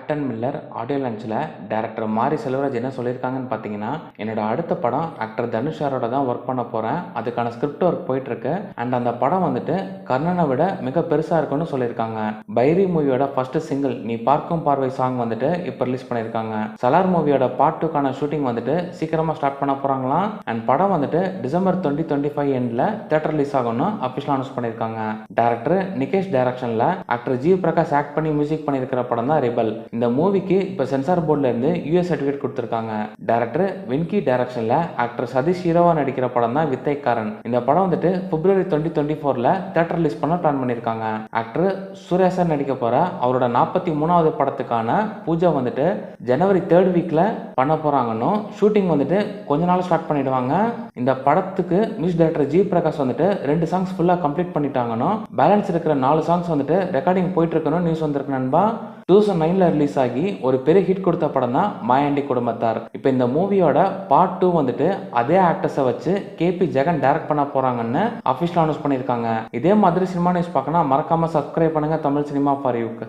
Captain Miller audio லான்ச்சில் director மாரி செல்வராஜ் என்ன சொல்லியிருக்காங்கன்னு பார்த்தீங்கன்னா, என்னோட அடுத்த படம் ஆக்டர் தனுஷ் சாரோட தான் ஒர்க் பண்ண போகிறேன். அதுக்கான ஸ்கிரிப்ட் ஒர்க் போயிட்டுருக்கு. அண்ட் அந்த படம் வந்துட்டு கர்ணனை விட மிக பெருசாக இருக்குன்னு சொல்லியிருக்காங்க. பைரி மூவியோட ஃபர்ஸ்ட் சிங்கிள் நீ பார்க்கும் பார்வை சாங் வந்துட்டு இப்போ ரிலீஸ் பண்ணியிருக்காங்க. சலார் மூவியோட பார்ட் 2க்கான ஷூட்டிங் வந்துட்டு சீக்கிரமாக ஸ்டார்ட் பண்ண போகிறாங்களாம். அண்ட் படம் வந்துட்டு டிசம்பர் 2025 எண்டில் தேட்டர் ரிலீஸ் ஆகும்னு அஃபிஷியலாக அனௌன்ஸ் பண்ணியிருக்காங்க. டேரக்டர் நிகேஷ் டைரக்ஷனில் ஆக்டர் ஜி பிரகாஷ் ஆக்ட் பண்ணி மியூசிக் பண்ணியிருக்கிற படம் தான் ரெபல். இந்த மூவிக்கு இப்ப சென்சார் போர்ட்ல இருந்து யூஎஸ் சர்டிபிகேட் கொடுத்திருக்காங்க. டைரக்டர் வென்கி டைரக்ஷன்ல ஆக்டர் சதீஷ் ஹீரோவா நடிக்கிற படம் தான் வித்தைக்காரன். இந்த படம் வந்துட்டு பிப்ரவரி 2024ல தியேட்டர் ரிலீஸ் பண்ண பிளான் பண்ணிருக்காங்க. ஆக்டர் சூர்யா சார் நடிக்க போற அவரோட 43வது படத்துக்கான பூஜை வந்துட்டு ஜனவரி 3rd வீக்ல பண்ண போறாங்கன்னு ஷூட்டிங் வந்துட்டு கொஞ்ச நாள் ஸ்டார்ட் பண்ணிடுவாங்க. இந்த படத்துக்கு மியூசிக் டைரக்டர் ஜி பிரகாஷ் வந்துட்டு 2 சாங்ஸ் ஃபுல்லா கம்ப்ளீட் பண்ணிட்டாங்கன்னு பேலன்ஸ் இருக்கிற 4 சாங்ஸ் வந்துட்டு ரெக்கார்டிங் போயிட்டு இருக்குன்னு நியூஸ் வந்திருக்கு நண்பா. 2009ல ரிலீஸ் ஆகி ஒரு பெரிய ஹிட் கொடுத்த படம் தான் மாயாண்டி குடும்பத்தார். இப்போ இந்த மூவியோட பார்ட் 2 வந்துட்டு அதே ஆக்டர்ஸை வச்சு கேபி ஜெகன் டைரக்ட் பண்ண போறாங்கன்னு அஃபிஷியலா அனௌன்ஸ் பண்ணியிருக்காங்க. இதே மாதிரி சினிமா நியூஸ் பார்க்கணும் மறக்காம சப்ஸ்கிரைப் பண்ணுங்க தமிழ் சினிமா ஃபார் யூக்கு.